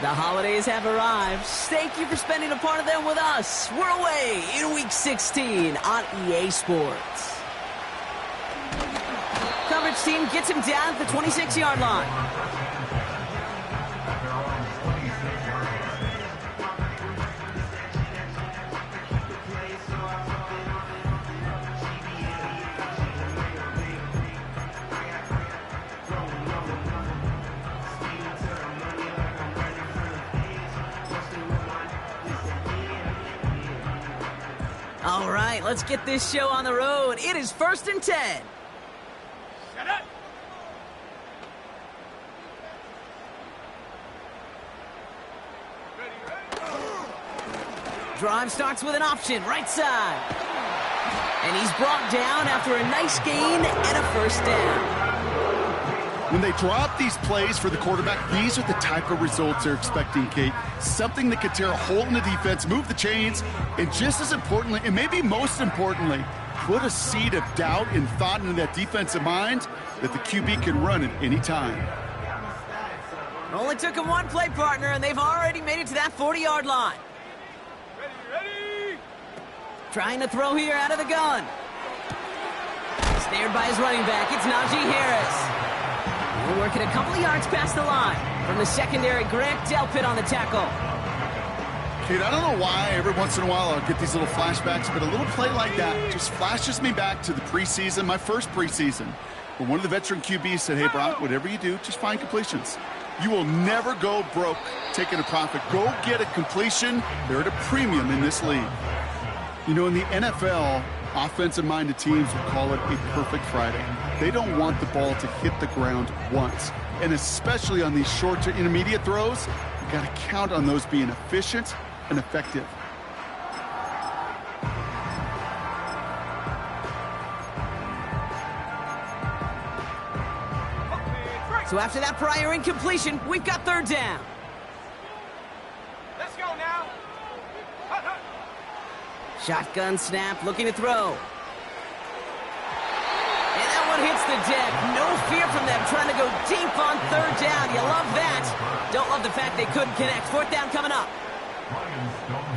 The holidays have arrived. Thank you for spending a part of them with us. We're away in Week 16 on EA Sports. Coverage team gets him down at the 26-yard line. All right, let's get this show on the road. It is 1st and 10. Shut up. Drive starts with an option, right side. And he's brought down after a nice gain and a first down. When they drop these plays for the quarterback, these are the type of results they're expecting, Kate. Something that could tear a hole in the defense, move the chains, and just as importantly, and maybe most importantly, put a seed of doubt and thought into that defensive mind that the QB can run at any time. Only took him one play, partner, and they've already made it to that 40-yard line. Ready. Trying to throw here out of the gun. Snared by his running back, it's Najee Harris. We're working a couple of yards past the line. From the secondary, Grant Delpit on the tackle. Kate, I don't know why every once in a while I'll get these little flashbacks, but a little play like that just flashes me back to the preseason, my first preseason, where one of the veteran QBs said, hey, Brock, whatever you do, just find completions. You will never go broke taking a profit. Go get a completion. They're at a premium in this league. You know, in the NFL, offensive-minded teams will call it a perfect Friday. They don't want the ball to hit the ground once. And especially on these short to intermediate throws, you got to count on those being efficient and effective. So after that prior incompletion, we've got 3rd down. Let's go now. Shotgun snap, looking to throw. And that one hits the deck. No fear from them, trying to go deep on 3rd down. You love that. Don't love the fact they couldn't connect. 4th down coming up.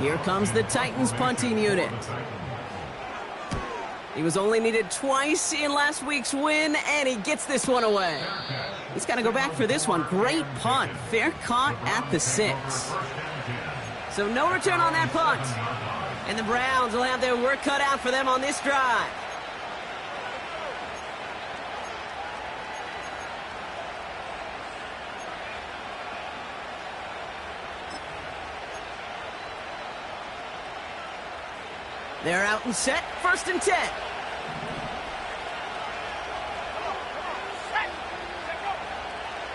Here comes the Titans punting unit. He was only needed twice in last week's win, and he gets this one away. He's got to go back for this one. Great punt. Fair caught at the 6. So no return on that punt. And the Browns will have their work cut out for them on this drive. They're out and set. 1st and 10.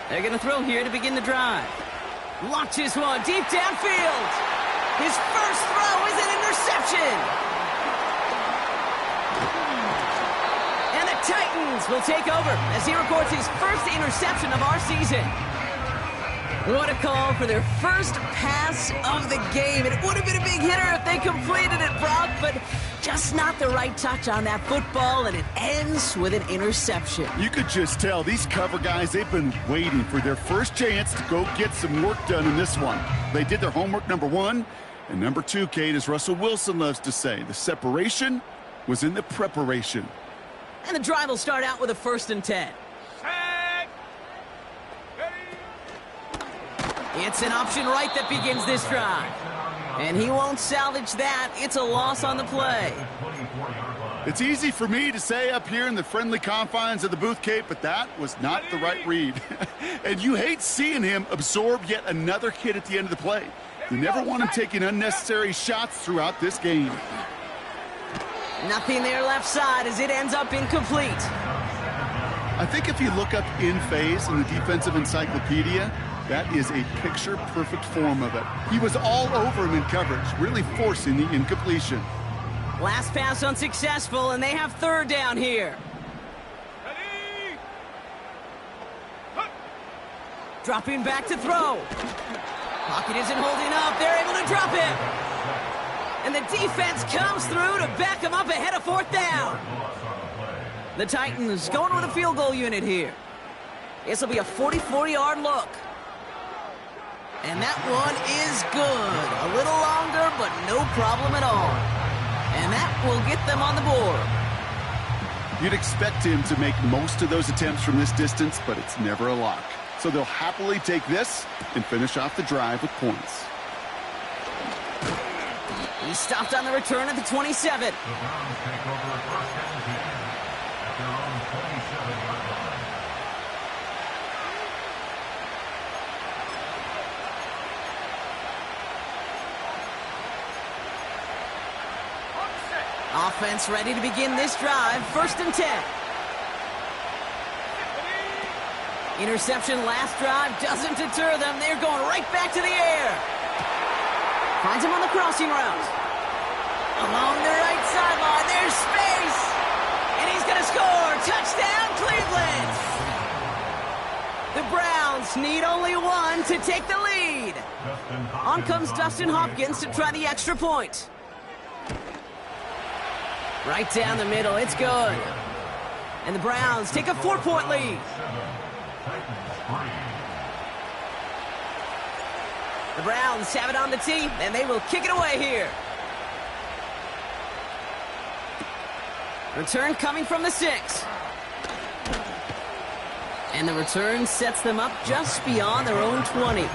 They're going to throw here to begin the drive. Launches one deep downfield. His first throw is an interception. And the Titans will take over as he records his first interception of our season. What a call for their first pass of the game. It would have been a big hitter if they completed it, Brock, but just not the right touch on that football, and it ends with an interception. You could just tell these cover guys, they've been waiting for their first chance to go get some work done in this one. They did their homework, number 1. And number 2, Kate, as Russell Wilson loves to say, the separation was in the preparation. And the drive will start out with a 1st and 10. It's an option right that begins this drive. And he won't salvage that. It's a loss on the play. It's easy for me to say up here in the friendly confines of the booth, Kate, but that was not the right read. And you hate seeing him absorb yet another hit at the end of the play. You never want him taking unnecessary shots throughout this game. Nothing there left side as it ends up incomplete. I think if you look up in phase in the defensive encyclopedia, that is a picture-perfect form of it. He was all over him in coverage, really forcing the incompletion. Last pass unsuccessful, and they have 3rd down here. Ready. Dropping back to throw. Pocket isn't holding up. They're able to drop him. And the defense comes through to back him up ahead of 4th down. The Titans going with a field goal unit here. This will be a 44-yard look. And that one is good. A little longer, but no problem at all. And that will get them on the board. You'd expect him to make most of those attempts from this distance, but it's never a lock. So they'll happily take this and finish off the drive with points. He stopped on the return at the 27. The Browns take over first and 10 at their own 27-yard line. Offense ready to begin this drive. First and 10. Interception last drive doesn't deter them. They're going right back to the air. Finds him on the crossing route. Along the right sideline, there's space. And he's going to score. Touchdown, Cleveland. The Browns need only one to take the lead. On comes Dustin Hopkins to try the extra point. Right down the middle, it's good. And the Browns take a 4-point lead. The Browns have it on the tee, and they will kick it away here. Return coming from the 6. And the return sets them up just beyond their own 20.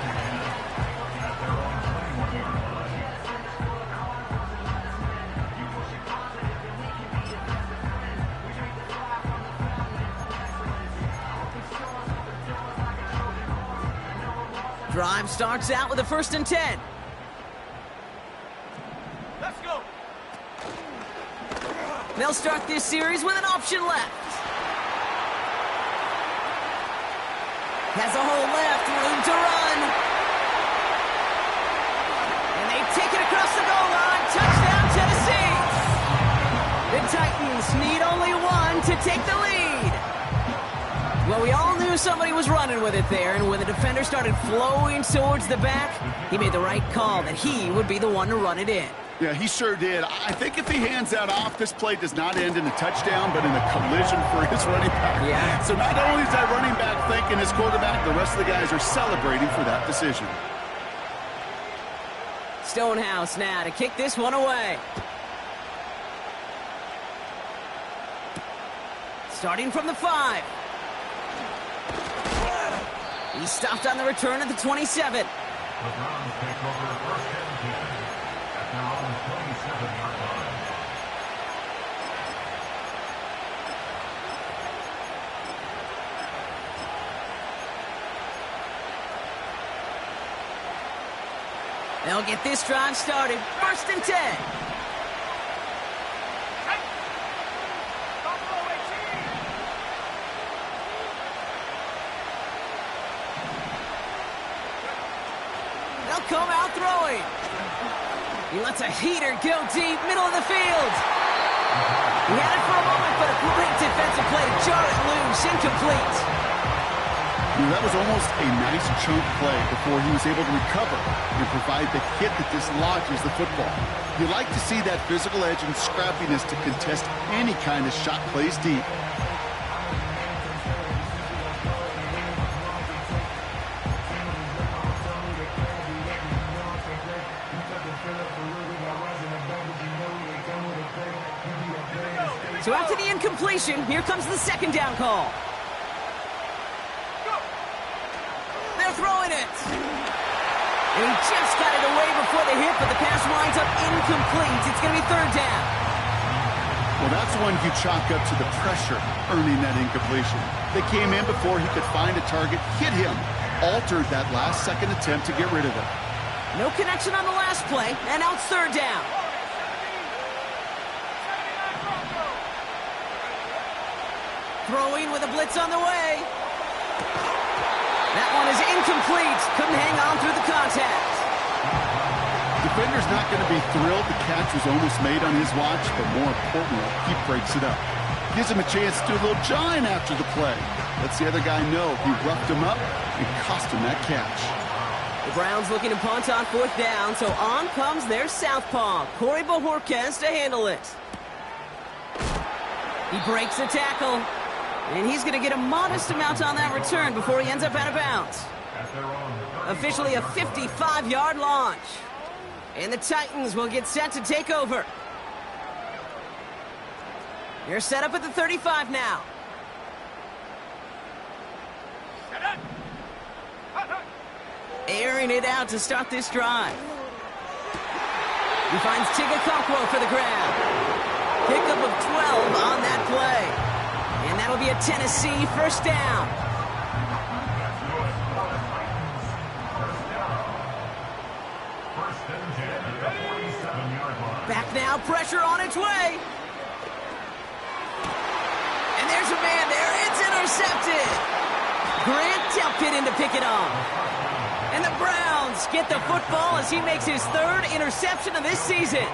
Drive starts out with a first and 10. Let's go. They'll start this series with an option left. Has a hole left, room to run. And they take it across the goal line. Touchdown, Tennessee. The Titans need only one to take the lead. Well, we all knew somebody was running with it there, and when the defender started flowing towards the back, he made the right call that he would be the one to run it in. Yeah, he sure did. I think if he hands that off, this play does not end in a touchdown, but in a collision for his running back. Yeah. So not only is that running back thinking his quarterback, the rest of the guys are celebrating for that decision. Stonehouse now to kick this one away. Starting from the 5. He stopped on the return at the 27. The Browns take over first and 10 at their own 27-yard line. They'll get this drive started. First and 10. Come out throwing. He lets a heater go deep, middle of the field. He had it for a moment, but a great defensive play to jar it loose, incomplete. That was almost a nice chunk play before he was able to recover and provide the hit that dislodges the football. You like to see that physical edge and scrappiness to contest any kind of shot plays deep. So after the incompletion, here comes the second down call. They're throwing it. And he just got it away before the hit, but the pass winds up incomplete. It's going to be third down. Well, that's one you chalk up to the pressure earning that incompletion. They came in before he could find a target, hit him, altered that last-second attempt to get rid of it. No connection on the last play, and now it's third down. Throwing with a blitz on the way. That one is incomplete. Couldn't hang on through the contact. Defender's not going to be thrilled the catch was almost made on his watch, but more importantly, he breaks it up. Gives him a chance to do a little jawing after the play. Lets the other guy know he roughed him up and cost him that catch. The Browns looking to punt on fourth down, so on comes their southpaw, Corey Bojorquez, to handle it. He breaks a tackle. And he's going to get a modest amount on that return before he ends up out of bounds. at their own 35. Officially a 55-yard launch. And the Titans will get set to take over. They're set up at the 35 now. Set up. Hut, hut. Airing it out to start this drive. He finds Tigakokwo for the grab. Pickup of 12 on that play. And that'll be a Tennessee first down. First and 10 at the 47-yard line. Back now, pressure on its way. And there's a man there. It's intercepted. Grant Delpit in to pick it off. And the Browns get the football as he makes his third interception of this season.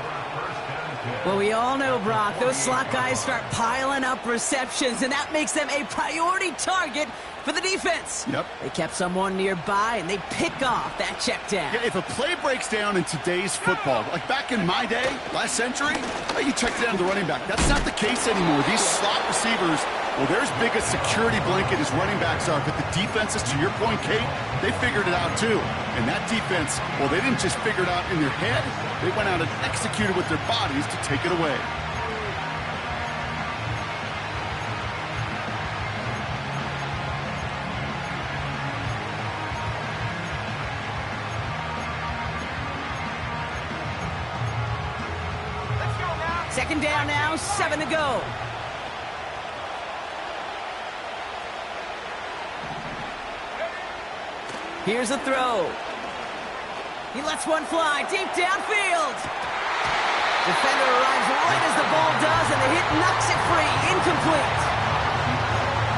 Well, we all know, Brock, those slot guys start piling up receptions, and that makes them a priority target for the defense. Yep. They kept someone nearby, and they pick off that check down. Yeah, if a play breaks down in today's football, like back in my day, last century, you check down the running back. That's not the case anymore. These slot receivers, well, they're as big a security blanket as running backs are, but the defenses, to your point, Kate, they figured it out too. And that defense, well, they didn't just figure it out in their head. They went out and executed with their bodies to take it away. Let's go now. Second down now, 7 to go. Here's a throw. He lets one fly deep downfield. Defender arrives right as the ball does, and the hit knocks it free. Incomplete.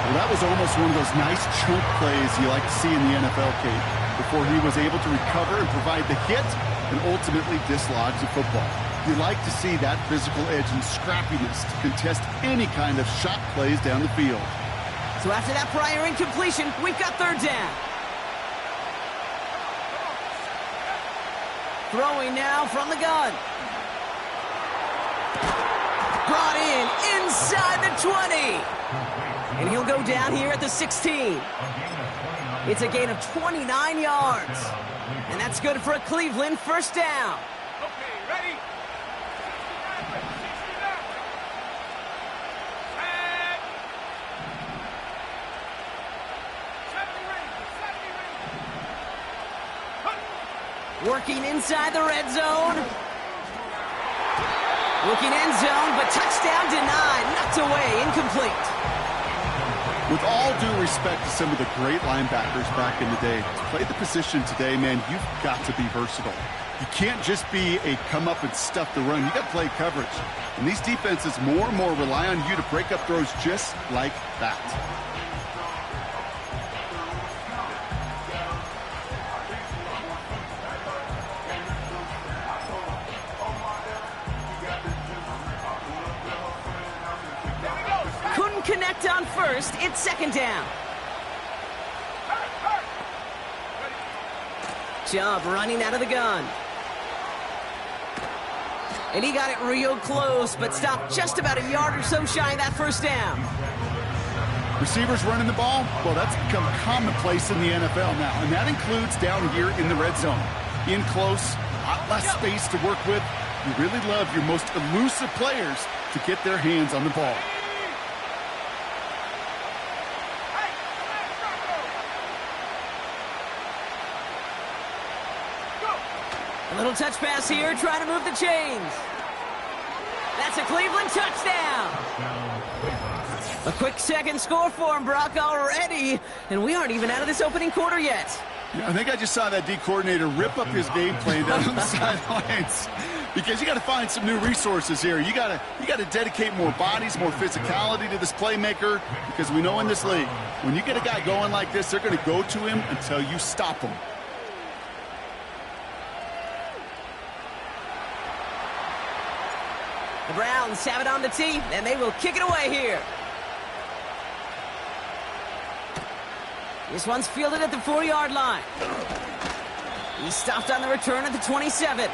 Well, that was almost one of those nice chunk plays you like to see in the NFL, Kate, before he was able to recover and provide the hit and ultimately dislodge the football. You like to see that physical edge and scrappiness to contest any kind of shot plays down the field. So after that prior incompletion, we've got third down. Throwing now from the gun. Brought in inside the 20. And he'll go down here at the 16. It's a gain of 29 yards. And that's good for a Cleveland first down. Okay, ready? 69. Set. 70 range. 70 range. Hut. Working inside the red zone. Looking end zone, but touchdown denied. Knocked away, incomplete. With all due respect to some of the great linebackers back in the day, to play the position today, man, you've got to be versatile. You can't just be a come up and stuff the run. You got to play coverage. And these defenses more and more rely on you to break up throws just like that. Connect on first, it's second down. Chubb running out of the gun. And he got it real close, but stopped just about a yard or so shy of that first down. Receivers running the ball, well, that's become commonplace in the NFL now, and that includes down here in the red zone. In close, a lot less space to work with. You really love your most elusive players to get their hands on the ball. A little touch pass here, trying to move the chains. That's a Cleveland touchdown. A quick second score for him, Brock, already. And we aren't even out of this opening quarter yet. Yeah, I think I just saw that D coordinator rip up his game plan down on the sidelines. Because you got to find some new resources here. You got to dedicate more bodies, more physicality to this playmaker. Because we know in this league, when you get a guy going like this, they're going to go to him until you stop him. The Browns have it on the tee, and they will kick it away here. This one's fielded at the 4-yard line. He stopped on the return at the 27.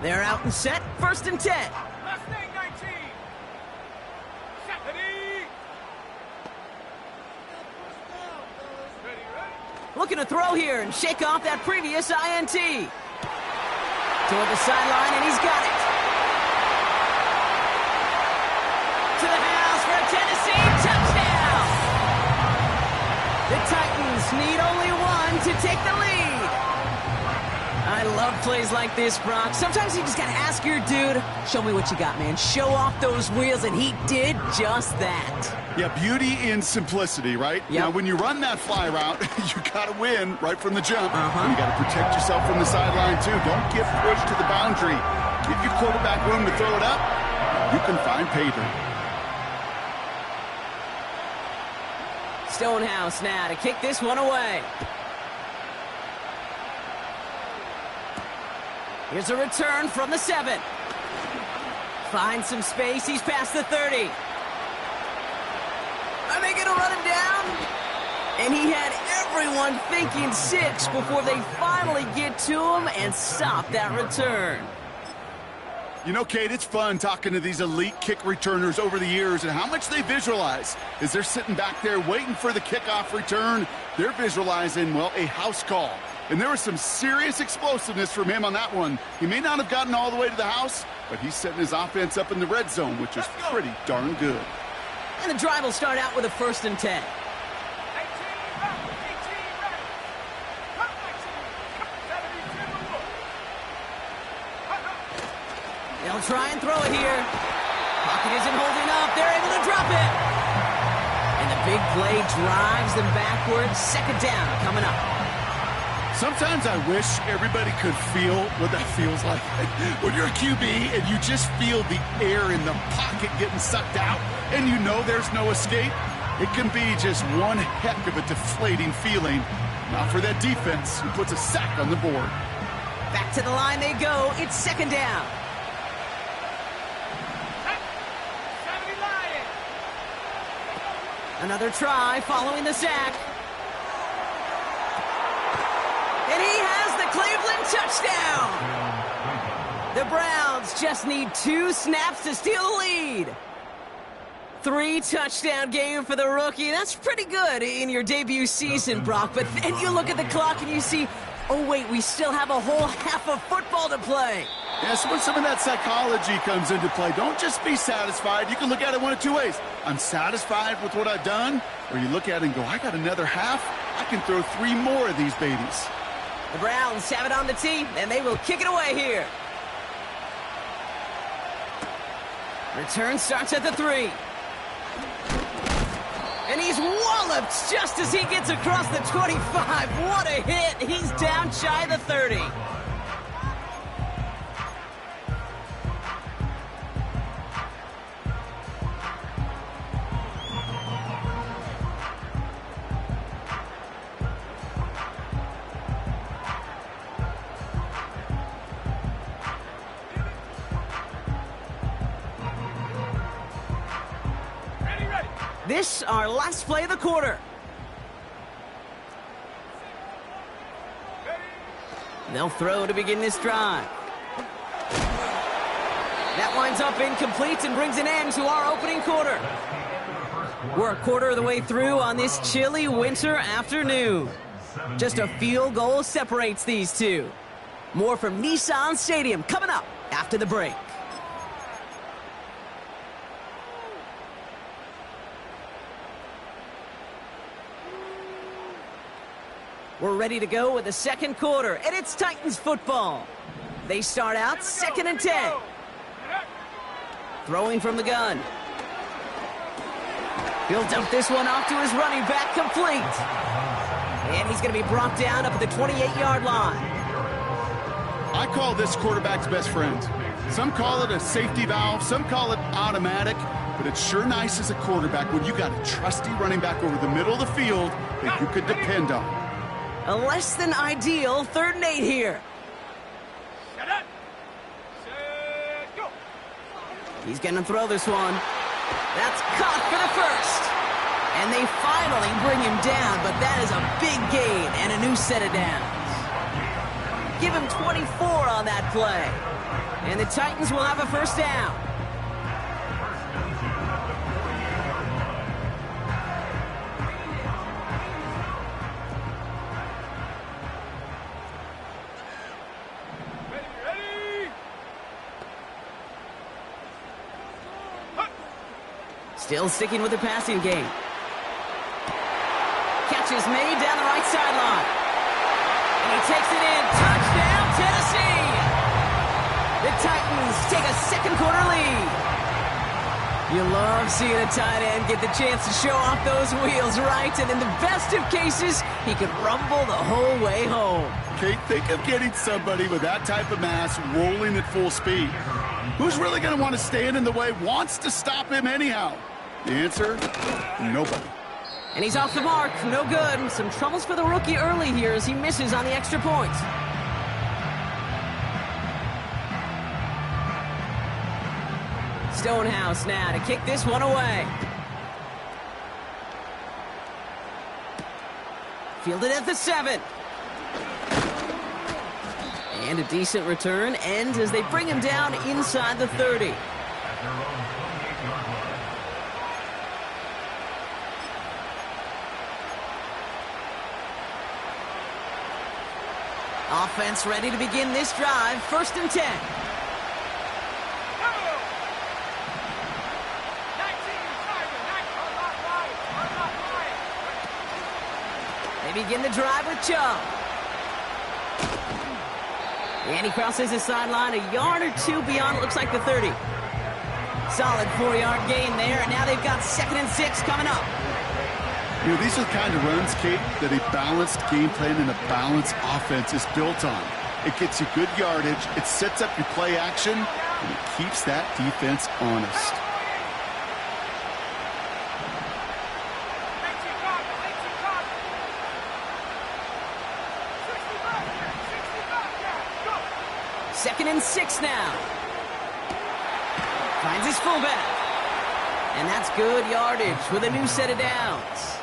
They're out and set, 1st and 10. Mustang 19. Set. Ready. Ready, ready. Looking to throw here and shake off that previous INT. Toward the sideline, and he's got it. To the house for a Tennessee touchdown. The Titans need only one to take the lead. I love plays like this, Brock. Sometimes you just got to ask your dude, show me what you got, man. Show off those wheels, and he did just that. Yeah, beauty in simplicity, right? Yep. Now, when you run that fly route, you got to win right from the jump. Uh-huh. You got to protect yourself from the sideline, too. Don't get pushed to the boundary. Give your quarterback room to throw it up. You can find pay dirt. Stonehouse now to kick this one away. Here's a return from the 7. Finds some space. He's past the 30. Are they going to run him down? And he had everyone thinking 6 before they finally get to him and stop that return. You know, Kate, it's fun talking to these elite kick returners over the years and how much they visualize. As they're sitting back there waiting for the kickoff return, they're visualizing, well, a house call. And there was some serious explosiveness from him on that one. He may not have gotten all the way to the house, but he's setting his offense up in the red zone, which is pretty darn good. And the drive will start out with a 1st and 10. 18 ready. 18 ready. Cut 19. 72. They'll try and throw it here. Pocket isn't holding up. They're able to drop it. And the big play drives them backwards. 2nd down coming up. Sometimes I wish everybody could feel what that feels like. When you're a QB and you just feel the air in the pocket getting sucked out and you know there's no escape, it can be just one heck of a deflating feeling. Not for that defense who puts a sack on the board. Back to the line they go. It's 2nd down. 70 Lions. Another try following the sack. And he has the Cleveland touchdown. The Browns just need 2 snaps to steal the lead. 3-touchdown game for the rookie. That's pretty good in your debut season, Brock. But then you look at the clock and you see, oh, wait, we still have a whole half of football to play. Yes, when some of that psychology comes into play, don't just be satisfied. You can look at it one of 2 ways. I'm satisfied with what I've done. Or you look at it and go, I got another half. I can throw 3 more of these babies. The Browns have it on the tee, and they will kick it away here. Return starts at the 3. And he's walloped just as he gets across the 25. What a hit. He's down shy of the 30. This, our last play of the quarter. They'll throw to begin this drive. That winds up incomplete and brings an end to our opening quarter. We're a quarter of the way through on this chilly winter afternoon. Just a field goal separates these two. More from Nissan Stadium coming up after the break. We're ready to go with the second quarter, and it's Titans football. They start out 2nd and 10. Throwing from the gun. He'll dump this one off to his running back, complete. And he's going to be brought down up at the 28-yard line. I call this quarterback's best friend. Some call it a safety valve, some call it automatic, but it's sure nice as a quarterback when you got a trusty running back over the middle of the field that you could depend on. A less than ideal 3rd and 8 here. Set up. Set, go. He's going to throw this one. That's caught for the 1st. And they finally bring him down, but that is a big gain and a new set of downs. Give him 24 on that play. And the Titans will have a first down. Ready. Still sticking with the passing game. Catch is made down the right sideline. And he takes it in. Touchdown, Tennessee! The Titans take a second quarter lead. You love seeing a tight end get the chance to show off those wheels, right? And in the best of cases, he could rumble the whole way home. Kate, think of getting somebody with that type of mass rolling at full speed. Who's really going to want to stand in the way, wants to stop him anyhow? The answer, nobody. And he's off the mark, no good. Some troubles for the rookie early here as he misses on the extra point. Stonehouse now to kick this one away. Fielded at the 7. And a decent return ends as they bring him down inside the 30. Offense ready to begin this drive. 1st and 10. They begin the drive with Chubb. And he crosses the sideline a yard or two beyond, it looks like the 30. Solid 4-yard gain there, and now they've got 2nd and 6 coming up. You know, these are the kind of runs, Kate, that a balanced game plan and a balanced offense is built on. It gets you good yardage, it sets up your play action, and it keeps that defense honest. Second and 6 now. Finds his fullback. And that's good yardage with a new set of downs.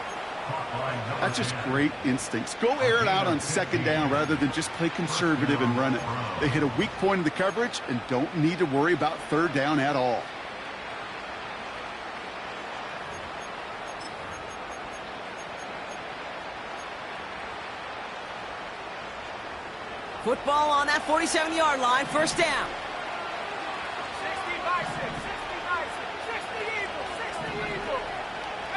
That's just great instincts. Go air it out on 2nd down rather than just play conservative and run it. They hit a weak point in the coverage and don't need to worry about 3rd down at all. Football on that 47-yard line. 1st down. 60 by 6, 60 by 6, 60 Eagles, 60 Eagles.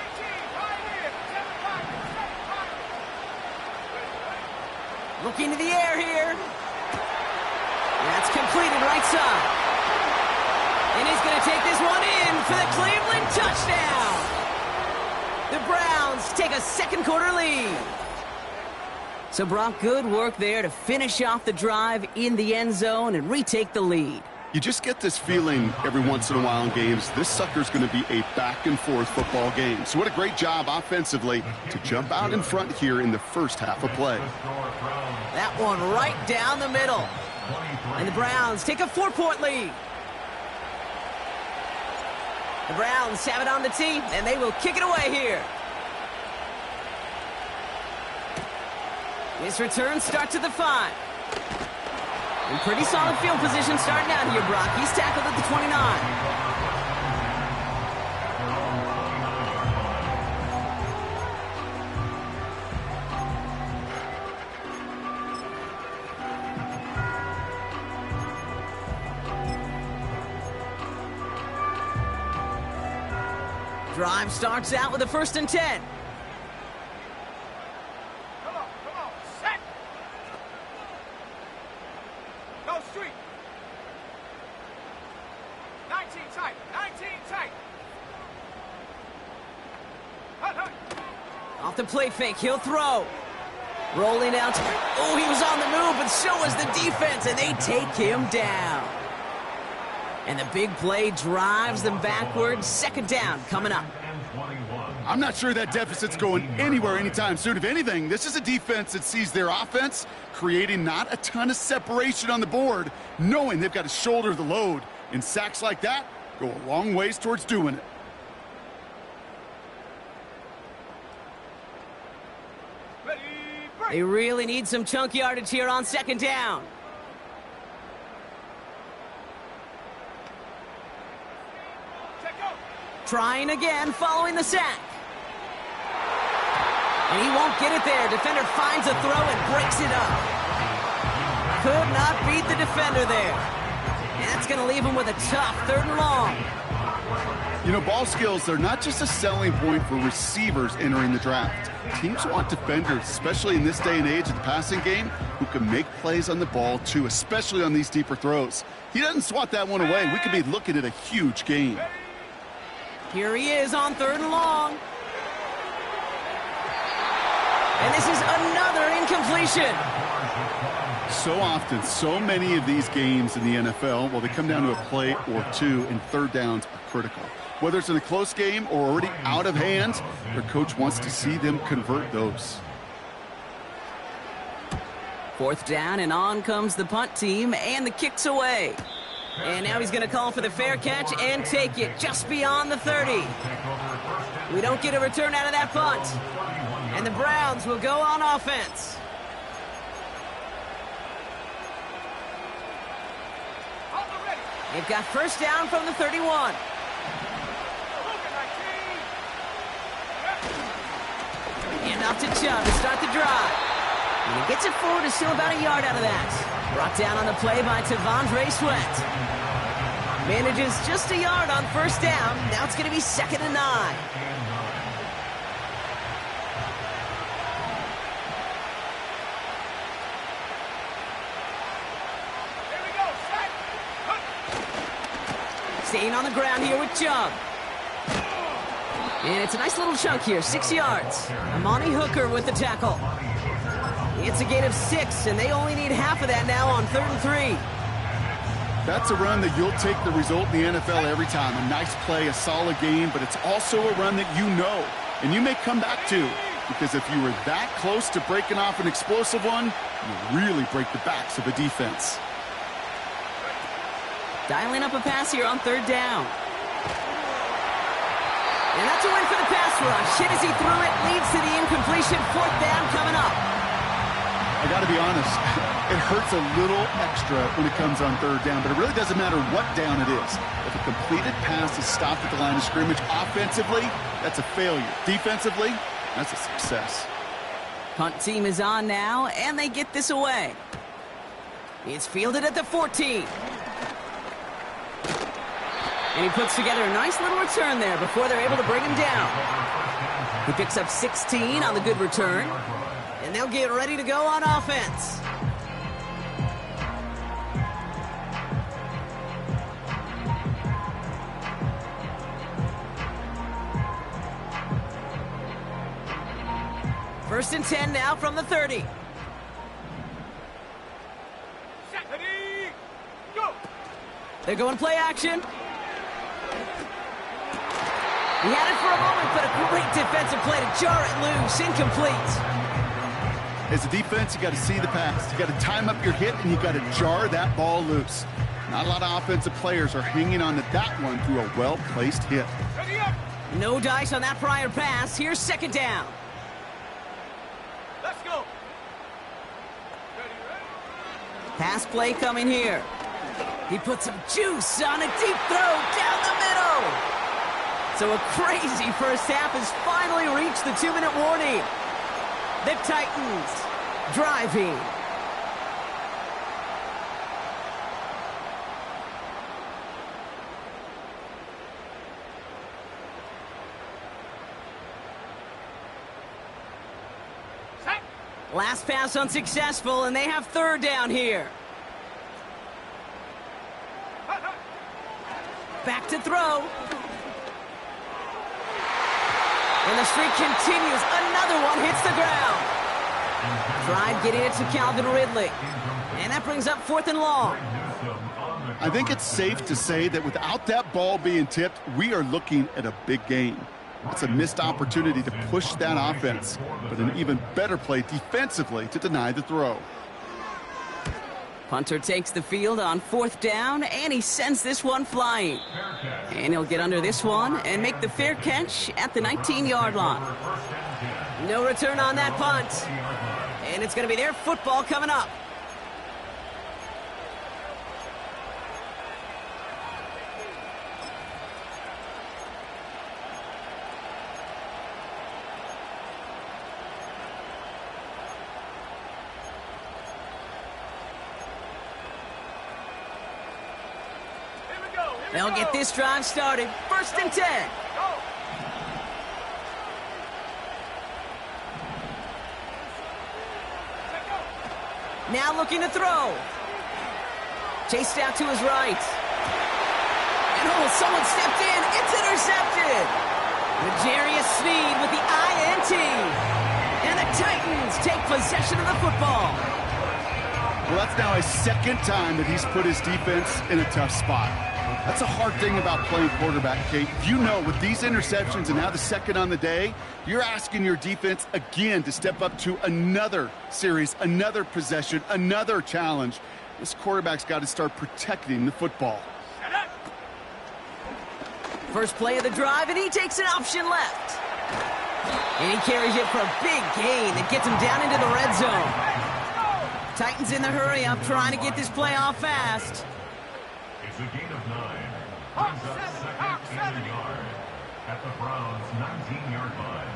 18, Pioneer, 7 Pioneer, 7 Pioneer. Looking to the air here. That's completed right side. And he's going to take this one in for the Cleveland touchdown. The Browns take a second quarter lead. So Brock, good work there to finish off the drive in the end zone and retake the lead. You just get this feeling every once in a while in games, this sucker's going to be a back-and-forth football game. So what a great job offensively to jump out in front here in the first half of play. That one right down the middle. And the Browns take a 4-point lead. The Browns have it on the tee, and they will kick it away here. This return starts at the 5. In pretty solid field position starting out here, Brock. He's tackled at the 29. Drive starts out with a 1st and 10. Come on, set. Go street. 19 tight, 19 tight. Hut. Off the play fake, he'll throw. Rolling out. Oh, he was on the move, but so was the defense, and they take him down. And the big play drives them backwards. 2nd down coming up. I'm not sure that deficit's going anywhere anytime soon. If anything, this is a defense that sees their offense creating not a ton of separation on the board, knowing they've got to shoulder the load. And sacks like that go a long ways towards doing it. Ready, break. They really need some chunk yardage here on 2nd down. Trying again following the sack. And he won't get it there. Defender finds a throw and breaks it up. Could not beat the defender there. And that's going to leave him with a tough 3rd and long. You know, ball skills, they're not just a selling point for receivers entering the draft. Teams want defenders, especially in this day and age of the passing game, who can make plays on the ball too, especially on these deeper throws. He doesn't swat that one away. We could be looking at a huge gain. Here he is on 3rd and long. And this is another incompletion. So often, so many of these games in the NFL, well, they come down to a play or two, and 3rd downs are critical. Whether it's in a close game or already out of hand, their coach wants to see them convert those. 4th down, and on comes the punt team, and the kick's away. And now he's going to call for the fair catch and take it just beyond the 30. We don't get a return out of that punt. And the Browns will go on offense. They've got 1st down from the 31. And off to Chubb to start the drive. And he gets it forward to still about a yard out of that. Brought down on the play by T'Vondre Sweat. Manages just a yard on 1st down. Now it's going to be 2nd and 9. Staying on the ground here with Chubb. And it's a nice little chunk here, 6 yards. Amani Hooker with the tackle. It's a gain of 6, and they only need half of that now on 3rd and 3. That's a run that you'll take the result in the NFL every time. A nice play, a solid game, but it's also a run that you know, and you may come back to, because if you were that close to breaking off an explosive one, you really break the backs of the defense. Dialing up a pass here on 3rd down. And that's a win for the pass rush. Hit as he threw it, leads to the incompletion. 4th down coming up. I got to be honest, it hurts a little extra when it comes on 3rd down, but it really doesn't matter what down it is. If a completed pass is stopped at the line of scrimmage, offensively, that's a failure. Defensively, that's a success. Punt team is on now, and they get this away. It's fielded at the 14. And he puts together a nice little return there before they're able to bring him down. He picks up 16 on the good return. And they'll get ready to go on offense. First and 10 now from the 30. They're going play action. He had it for a moment, but a great defensive play to jar it loose. Incomplete. As a defense, you got to see the pass. You got to time up your hit, and you got to jar that ball loose. Not a lot of offensive players are hanging on to that one through a well-placed hit. No dice on that prior pass. Here's 2nd down. Let's go. Pass play coming here. He puts some juice on a deep throw down the middle. So a crazy first half has finally reached the 2-minute warning. The Titans driving. Set. Last pass unsuccessful, and they have 3rd down here. Back to throw. And the streak continues. Another one hits the ground. Tried getting it to Calvin Ridley. And that brings up 4th and long. I think it's safe to say that without that ball being tipped, we are looking at a big game. It's a missed opportunity to push that offense, but an even better play defensively to deny the throw. Punter takes the field on 4th down, and he sends this one flying. And he'll get under this one and make the fair catch at the 19-yard line. No return on that punt. And it's going to be their football coming up. They'll get this drive started. 1st and 10. Now looking to throw. Chased out to his right. And someone stepped in. It's intercepted. L'Jarius Sneed with the INT. And the Titans take possession of the football. Well, that's now his 2nd time that he's put his defense in a tough spot. That's a hard thing about playing quarterback, Kate. You know, with these interceptions and now the 2nd on the day, you're asking your defense again to step up to another series, another possession, another challenge. This quarterback's got to start protecting the football. First play of the drive, and he takes an option left. And he carries it for a big gain that gets him down into the red zone. Titans in the hurry-up, trying to get this play off fast. It's a gain of 9. Brings up 2nd and a yard at the Browns' 19-yard line.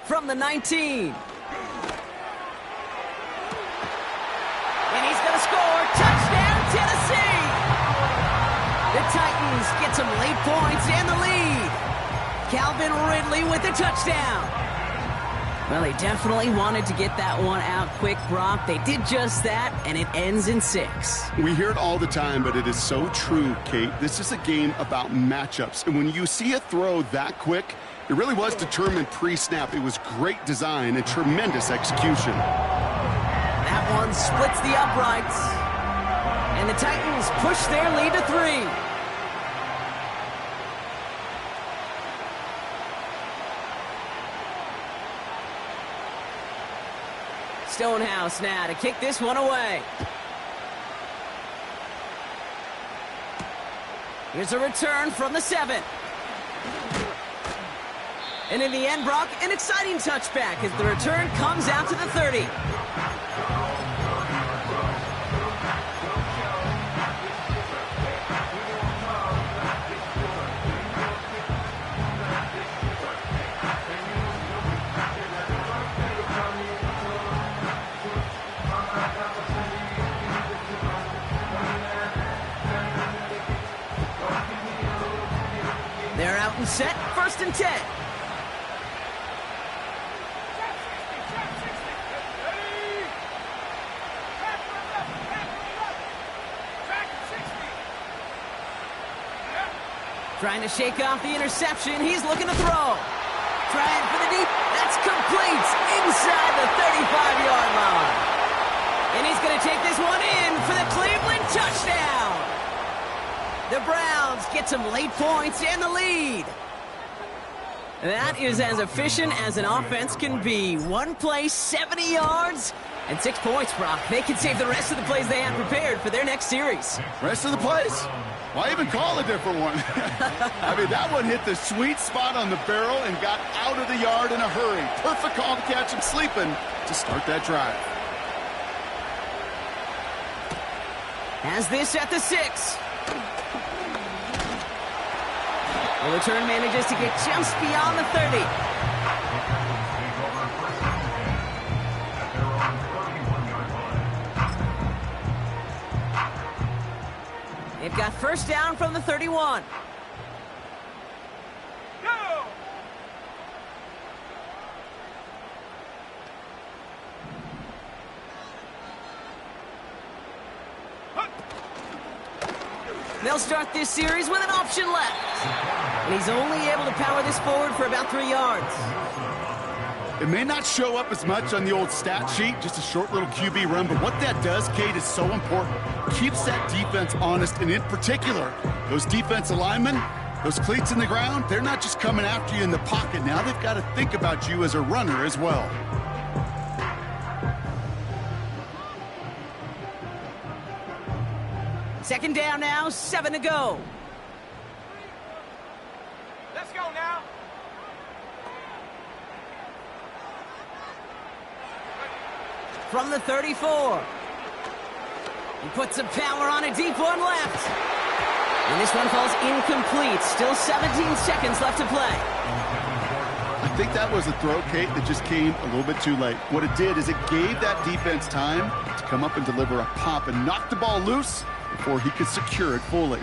From the 19. And he's going to score. Touchdown, Tennessee! The Titans get some late points and the lead. Calvin Ridley with the touchdown. Well, they definitely wanted to get that one out quick, Brock. They did just that, and it ends in 6. We hear it all the time, but it is so true, Kate. This is a game about matchups. And when you see a throw that quick, it really was determined pre-snap. It was great design and tremendous execution. That one splits the uprights. And the Titans push their lead to 3. Stonehouse now to kick this one away. Here's a return from the 7. And in the end, Brock, an exciting touchback as the return comes out to the 30. They're out and set, 1st and 10. Trying to shake off the interception. He's looking to throw. Trying for the deep. That's complete inside the 35-yard line. And he's going to take this one in for the Cleveland touchdown. The Browns get some late points and the lead. That is as efficient as an offense can be. One play, 70 yards, and 6 points, Brock. They can save the rest of the plays they have prepared for their next series. Rest of the plays? Why even call a different one? I mean, that one hit the sweet spot on the barrel and got out of the yard in a hurry. Perfect call to catch him sleeping to start that drive. Has this at the 6. The return manages to get just beyond the 30. They've got first down from the 31. Go! They'll start this series with an option left. And he's only able to power this forward for about 3 yards. It may not show up as much on the old stat sheet, just a short little QB run, but what that does, Kate, is so important. Keeps that defense honest, and in particular, those defensive linemen, those cleats in the ground, they're not just coming after you in the pocket. Now they've got to think about you as a runner as well. Second down now, 7 to go. Let's go now. From the 34. He puts some power on a deep one left. And this one falls incomplete. Still 17 seconds left to play. I think that was a throw, Kate, that just came a little bit too late. What it did is it gave that defense time to come up and deliver a pop and knock the ball loose before he could secure it fully.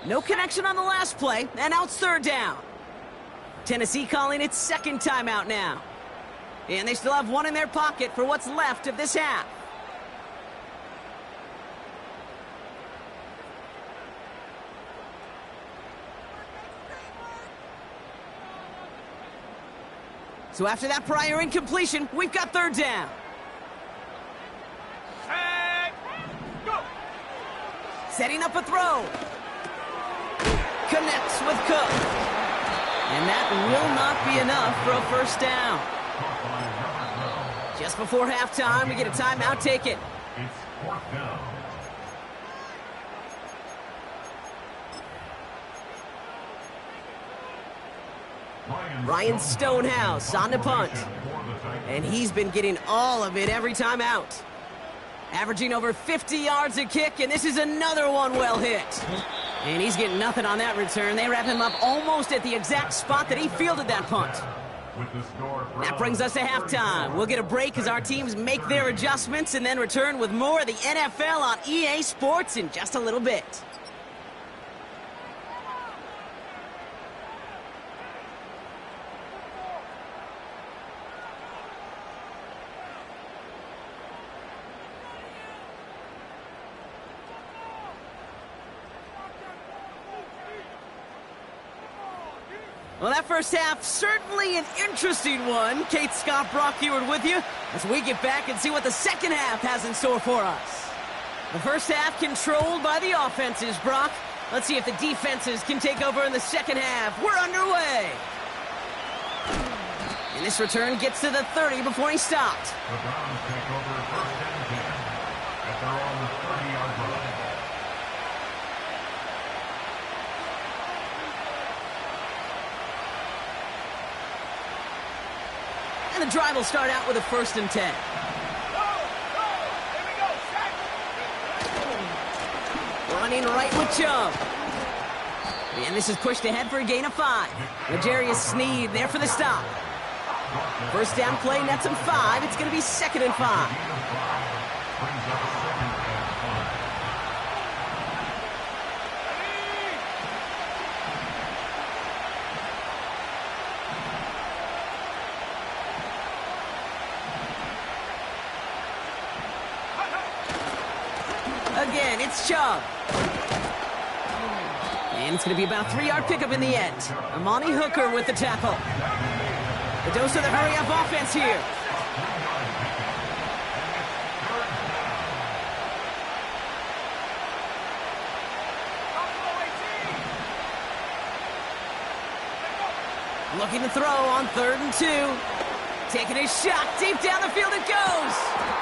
No connection on the last play, and now it's third down. Tennessee calling its second timeout now. And they still have one in their pocket for what's left of this half. So after that prior incompletion, we've got third down. Set, go! Setting up a throw. Connects with Cook. And that will not be enough for a first down. Just before halftime, we get a timeout taken. It's fourth down. Ryan Stonehouse on the punt. And he's been getting all of it every time out. Averaging over 50 yards a kick, and this is another one well hit. And he's getting nothing on that return. They wrap him up almost at the exact spot that he fielded that punt. That brings us to halftime. We'll get a break as our teams make their adjustments and then return with more of the NFL on EA Sports in just a little bit. Well, that first half, certainly an interesting one. Kate Scott, Brock Heward with you as we get back and see what the second half has in store for us. The first half controlled by the offenses, Brock. Let's see if the defenses can take over in the second half. We're underway. And this return gets to the 30 before he stopped. The Browns take over first and 10 at their own 30-yard line. And the drive will start out with a first and 10. Go! Here we go, sack! Running right with Chubb. And this is pushed ahead for a gain of 5. L'Jarius Sneed there for the stop. First down play, nets him 5. It's going to be 2nd and 5. Again, it's Chubb. And it's going to be about a 3-yard pickup in the end. Amani Hooker with the tackle. The dose of the hurry-up offense here. Looking to throw on 3rd and 2. Taking a shot deep down the field it goes.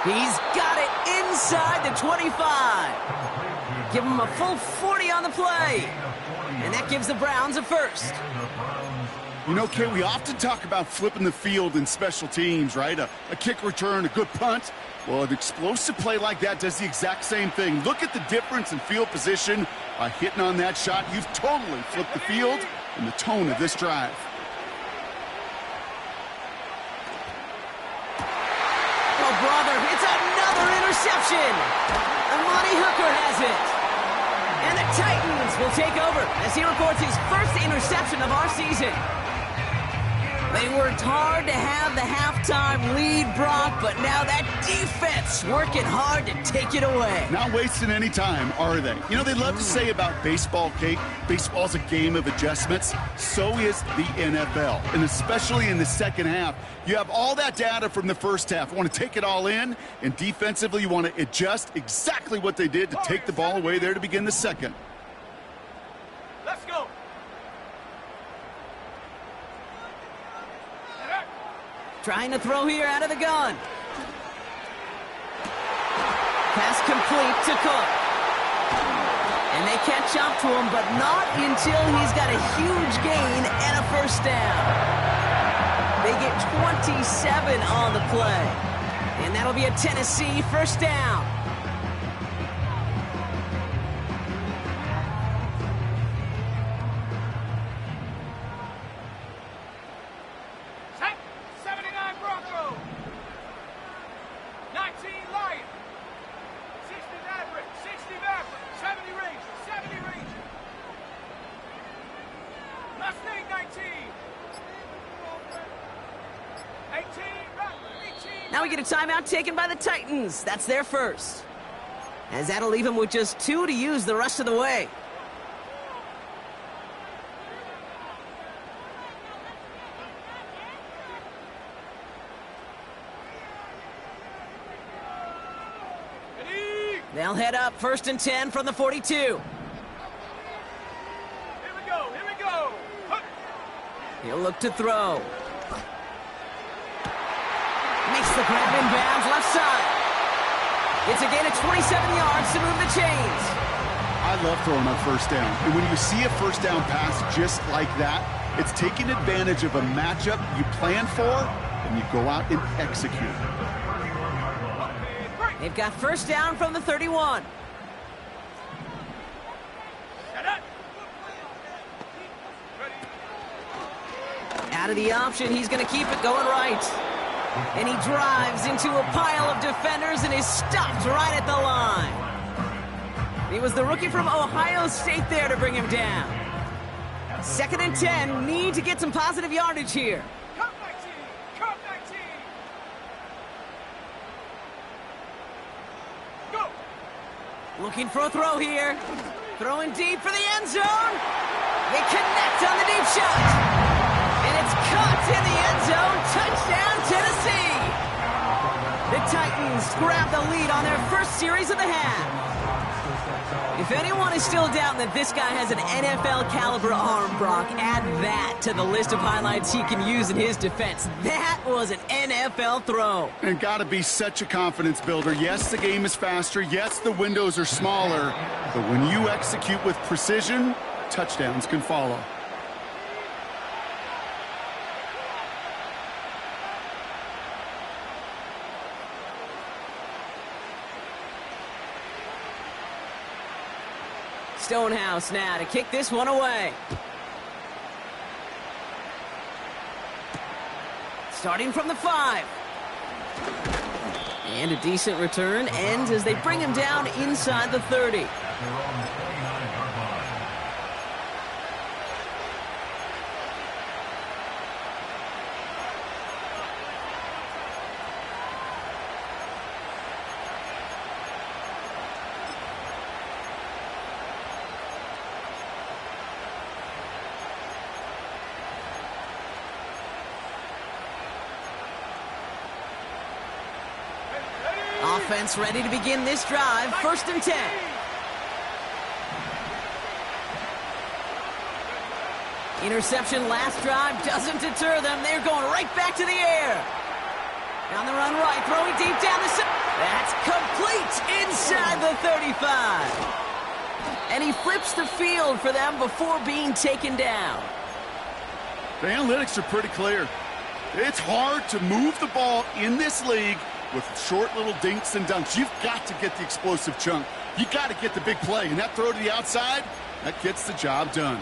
He's got it inside the 25. Give him a full 40 on the play. And that gives the Browns a first. You know, Kay, we often talk about flipping the field in special teams, right? A kick return, a good punt. Well, an explosive play like that does the exact same thing. Look at the difference in field position by hitting on that shot. You've totally flipped the field and the tone of this drive. Oh, brother, it's another interception. Amani Hooker has it. And the Titans will take over as he records his first interception of our season. They worked hard to have the halftime lead, Brock, but now that defense working hard to take it away. Not wasting any time, are they? You know, they love to say about baseball, Kate, baseball's a game of adjustments. So is the NFL, and especially in the second half. You have all that data from the first half. You want to take it all in, and defensively you want to adjust exactly what they did to take the ball away there to begin the second. Let's go! Trying to throw here out of the gun. Pass complete to Cook. And they catch up to him, but not until he's got a huge gain and a first down. They get 27 on the play. And that'll be a Tennessee first down. Set. 79 Broncos. 19 Lions. 60 Maverick. 60 Maverick. 70 Rangers. 70 Rangers. Mustang 19. 18 Maverick. 18. Now we get a timeout taken by the Titans. That's their first. As that'll leave them with just 2 to use the rest of the way. Ready? They'll head up 1st and 10 from the 42. Here we go. Here we go. Hup. He'll look to throw. Makes the grab in bounds left side. It's a gain of 27 yards to move the chains. I love throwing on first down. And when you see a first down pass just like that, it's taking advantage of a matchup you plan for, and you go out and execute. They've got first down from the 31. Set up. Ready. Out of the option, he's going to keep it going right. And he drives into a pile of defenders and is stopped right at the line. He was the rookie from Ohio State there to bring him down. 2nd and 10, need to get some positive yardage here. Cut 19. Cut 19. Go. Looking for a throw here. Throwing deep for the end zone. They connect on the deep shot. And it's caught in the end zone. Touchdown, Tennessee. The Titans grab the lead on their first series of the half. If anyone is still doubting that this guy has an NFL caliber arm, Brock, add that to the list of highlights he can use in his defense. That was an NFL throw. And got to be such a confidence builder. Yes, the game is faster. Yes, the windows are smaller. But when you execute with precision, touchdowns can follow. Stonehouse now to kick this one away. Starting from the 5. And a decent return ends as they bring him down inside the 30. Offense ready to begin this drive. 1st and 10. Interception last drive doesn't deter them. They're going right back to the air. On the run right, throwing deep down the center. That's complete inside the 35. And he flips the field for them before being taken down. The analytics are pretty clear. It's hard to move the ball in this league with short little dinks and dunks. You've got to get the explosive chunk. You got to get the big play. And that throw to the outside, that gets the job done.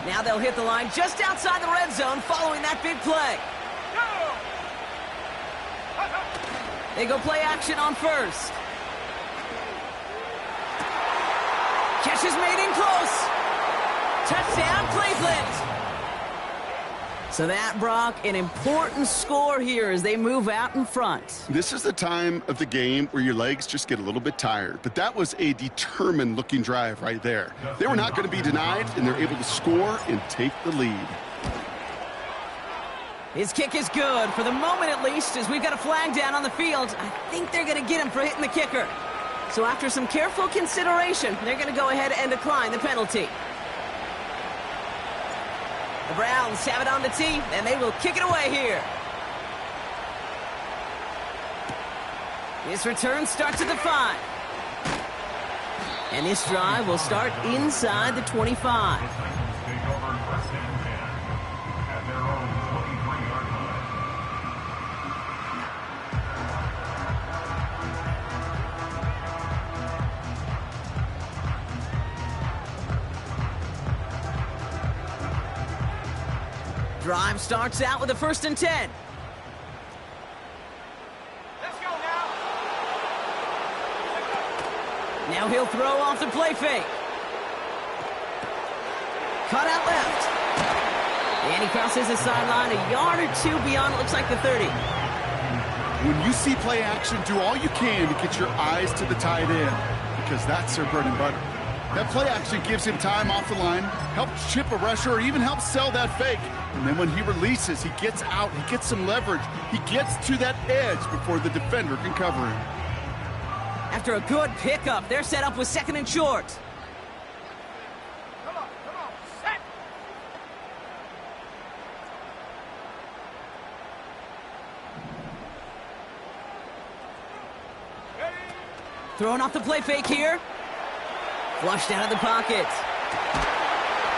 Now they'll hit the line just outside the red zone following that big play. They go play action on 1st. Catch is made in close. Touchdown, Cleveland. So that, Brock, an important score here as they move out in front. This is the time of the game where your legs just get a little bit tired. But that was a determined-looking drive right there. They were not going to be denied, and they're able to score and take the lead. His kick is good, for the moment at least, as we've got a flag down on the field. I think they're going to get him for hitting the kicker. So after some careful consideration, they're going to go ahead and decline the penalty. The Browns have it on the tee, and they will kick it away here. This return starts at the 5. And this drive will start inside the 25. The Titans take over first and 10 at their own 23-yard line. Drive starts out with a 1st and 10. Let's go now. Now he'll throw off the play fake. Cut out left. And he crosses the sideline a yard or 2 beyond, it looks like the 30. When you see play action, do all you can to get your eyes to the tight end, because that's their bread and butter. That play action gives him time off the line, helps chip a rusher, or even helps sell that fake. And then when he releases, he gets out, he gets some leverage. He gets to that edge before the defender can cover him. After a good pickup, they're set up with 2nd and short. Come on, set. Ready? Throwing off the play fake here. Flushed out of the pocket.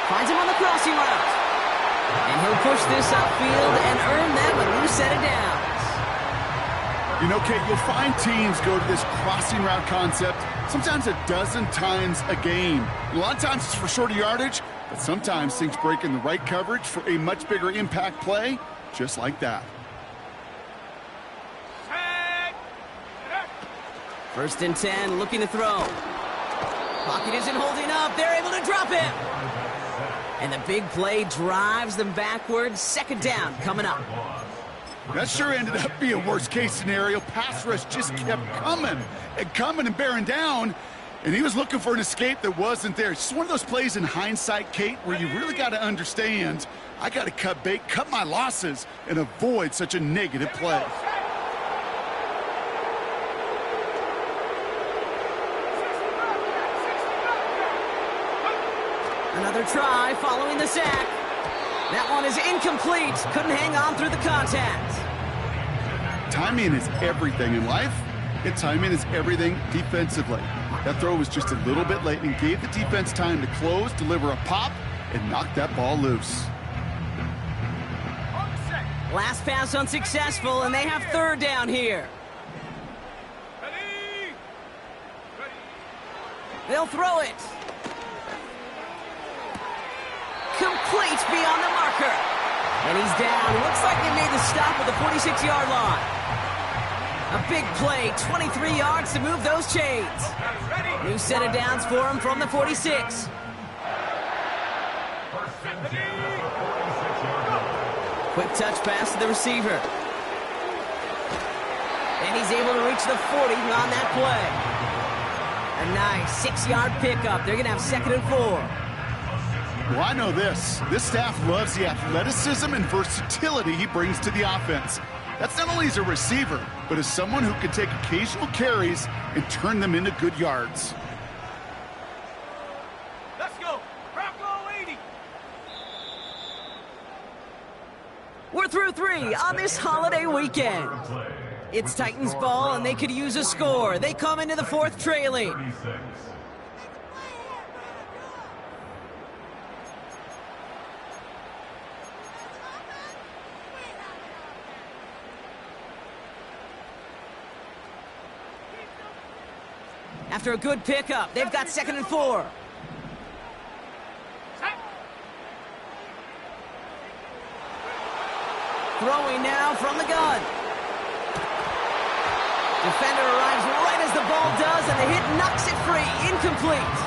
Finds him on the crossing route. And he'll push this upfield and earn them a new set of downs. You know, Kate, you'll find teams go to this crossing route concept sometimes a dozen times a game. And a lot of times it's for shorter yardage, but sometimes things break in the right coverage for a much bigger impact play, just like that. Set. 1st and 10, looking to throw. Pocket isn't holding up. They're able to drop him. And the big play drives them backwards. 2nd down coming up. That sure ended up being worst-case scenario. Pass rush just kept coming and bearing down, and he was looking for an escape that wasn't there. It's just one of those plays in hindsight, Kate, where you really got to understand, I got to cut bait, cut my losses, and avoid such a negative play. Another try following the sack. That one is incomplete. Couldn't hang on through the contact. Timing is everything in life, and timing is everything defensively. That throw was just a little bit late and gave the defense time to close, deliver a pop, and knock that ball loose. On the set. Last pass unsuccessful, and they have 3rd down here. Ready? They'll throw it. Complete beyond the marker. And he's down. Looks like they made the stop at the 46-yard line. A big play, 23 yards to move those chains. Ready? New set of downs for him from the 46. First and 10 at the 46-yard line. Quick touch pass to the receiver. And he's able to reach the 40 on that play. A nice 6-yard pickup. They're going to have 2nd and 4. Well, I know this. This staff loves the athleticism and versatility he brings to the offense. That's not only as a receiver, but as someone who can take occasional carries and turn them into good yards. Let's go. Bronco 80. We're through 3 on this holiday weekend. It's Titans ball, and they could use a score. They come into the 4th trailing. 36. After a good pickup, they've got 2nd and 4. Set. Throwing now from the gun. Defender arrives right as the ball does, and the hit knocks it free. Incomplete.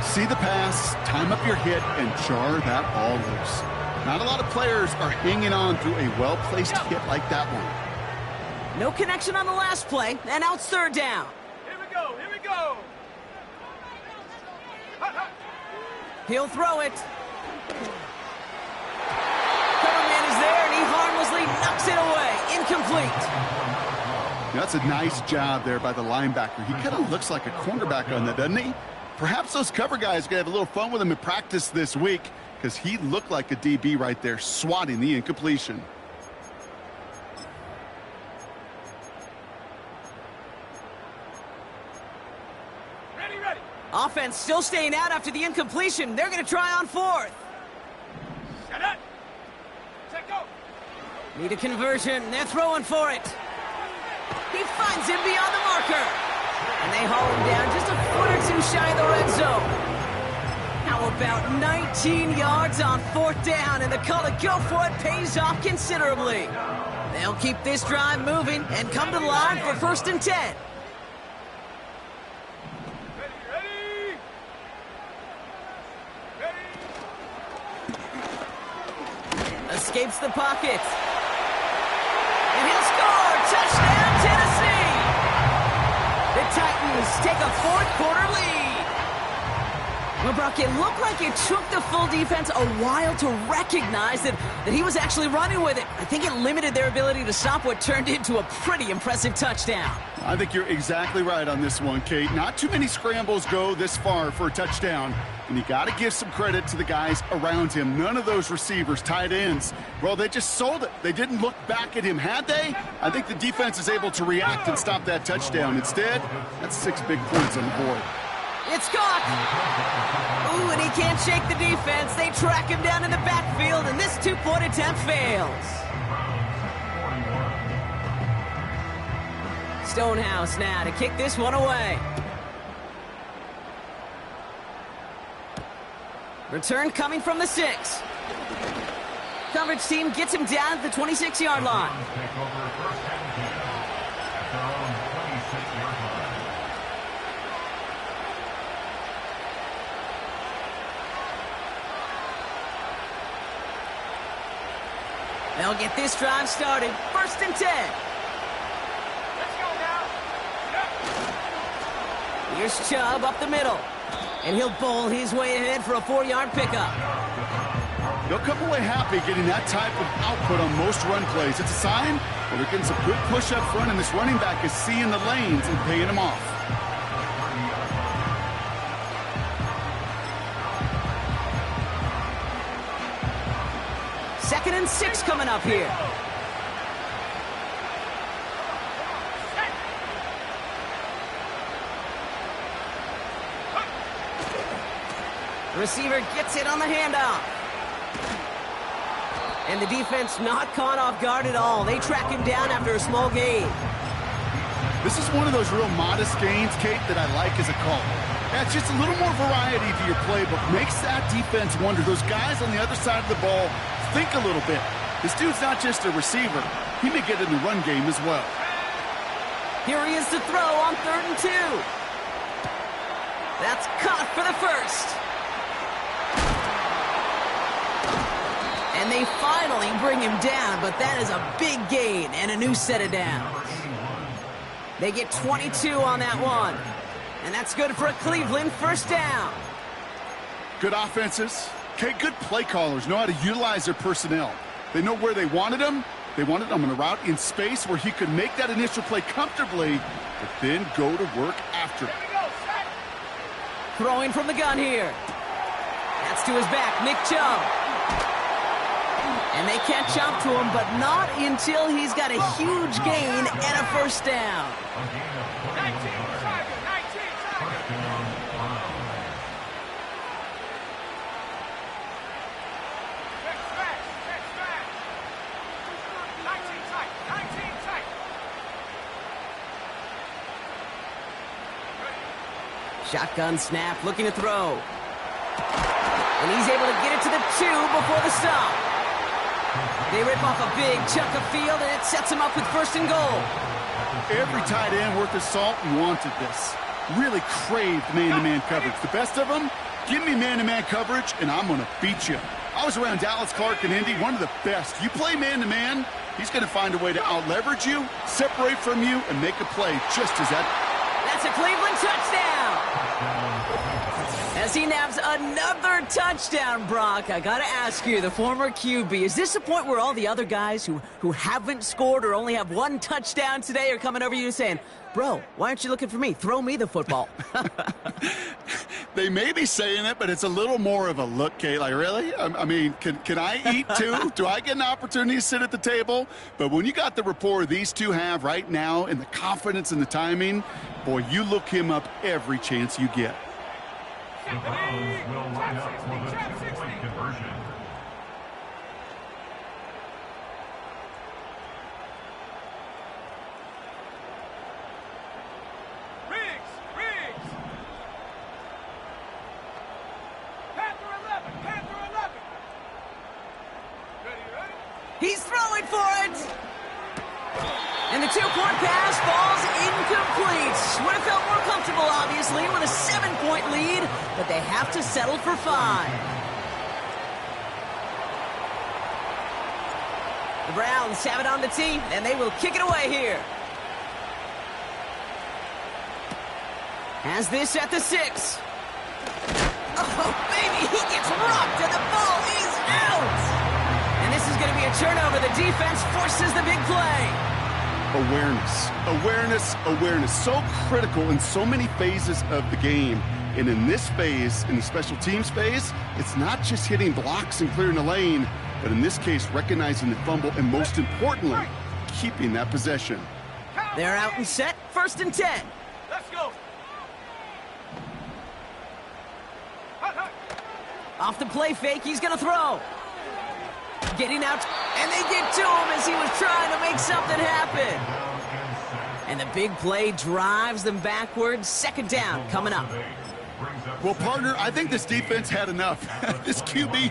See the pass, time up your hit, and jar that ball loose. Not a lot of players are hanging on through a well-placed hit like that one. No connection on the last play, and now it's 3rd down. Here we go. He'll throw it. Coverman is there, and he harmlessly knocks it away. Incomplete. That's a nice job there by the linebacker. He kind of looks like a cornerback on that, doesn't he? Perhaps those cover guys are going to have a little fun with him in practice this week, because he looked like a DB right there, swatting the incompletion. Offense still staying out after the incompletion. They're going to try on fourth. Set it. Set go. Need a conversion. They're throwing for it. He finds him beyond the marker. And they haul him down just a foot or two shy of the red zone. How about 19 yards on fourth down, and the call to go for it pays off considerably. They'll keep this drive moving and come to the line for 1st and 10. Ready. Escapes the pocket. And he'll score! Touchdown, Tennessee! The Titans take a fourth-quarter lead. Well, Brock, it looked like it took the full defense a while to recognize that he was actually running with it. I think it limited their ability to stop what turned into a pretty impressive touchdown. I think you're exactly right on this one, Kate. Not too many scrambles go this far for a touchdown. And you got to give some credit to the guys around him. None of those receivers, tight ends, well, they just sold it. They didn't look back at him. Had they? I think the defense is able to react and stop that touchdown. Instead, that's 6 big points on the board. It's caught. Ooh, and he can't shake the defense. They track him down in the backfield, and this 2-point attempt fails. Stonehouse now to kick this one away. Return coming from the 6. Coverage team gets him down at the 26-yard line. Take over 1st and 10 at their own 26-yard line. They'll get this drive started. 1st and 10. Let's go now. Here's Chubb up the middle. And he'll bowl his way ahead for a 4-yard pickup. They'll come away happy getting that type of output on most run plays. It's a sign that they're getting some good push up front, and this running back is seeing the lanes and paying them off. Second and 6 coming up here. Receiver gets it on the handoff. And the defense not caught off guard at all. They track him down after a small gain. This is one of those real modest gains, Kate, that I like as a call. That's just a little more variety to your playbook. Makes that defense wonder. Those guys on the other side of the ball think a little bit. This dude's not just a receiver. He may get in the run game as well. Here he is to throw on 3rd and 2. That's caught for the 1st. And they finally bring him down, but that is a big gain and a new set of downs. They get 22 on that one. And that's good for a Cleveland 1st down. Good offenses. Okay, good play callers know how to utilize their personnel. They know where they wanted him. They wanted him on a route in space where he could make that initial play comfortably, but then go to work after it. Throwing from the gun here. That's to his back, Nick Chubb. And they catch up to him, but not until he's got a huge gain and a 1st down. 19 Tiger. Next back. 19 tight. Shotgun snap, looking to throw. And he's able to get it to the 2 before the stop. They rip off a big chunk of field, and it sets him up with 1st and goal. Every tight end worth his salt wanted this. Really craved man-to-man coverage. The best of them, give me man-to-man coverage, and I'm going to beat you. I was around Dallas Clark and Indy, one of the best. You play man-to-man, he's going to find a way to out-leverage you, separate from you, and make a play just as that. That's a Cleveland touchdown. As he nabs another touchdown, Brock, I got to ask you, the former QB, is this the point where all the other guys who haven't scored or only have 1 touchdown today are coming over you and saying, bro, why aren't you looking for me? Throw me the football. They may be saying it, but it's a little more of a look, Kate. Like, really? I mean, can I eat too? Do I get an opportunity to sit at the table? But when you got the rapport these two have right now and the confidence and the timing, boy, you look him up every chance you get. The Browns will line up for the 2-point conversion. Riggs! Panther 11! Panther 11! Ready? He's throwing for it! And the 2-point pass falls incomplete. Would have felt more comfortable, obviously, with a 7-point lead, but they have to settle for 5. The Browns have it on the tee, and they will kick it away here. Has this at the 6. Oh, baby, he gets rocked, and the ball is out! And this is going to be a turnover. The defense forces the big play. Awareness. So critical in so many phases of the game. And in this phase, in the special teams phase, it's not just hitting blocks and clearing the lane, but in this case, recognizing the fumble and most importantly, keeping that possession. They're out and set. 1st and 10. Let's go! Hut. Off the play fake, he's going to throw. Getting out, and they get to him as he was trying to make something happen. And the big play drives them backwards. 2nd down coming up. Well, partner, I think this defense had enough. This QB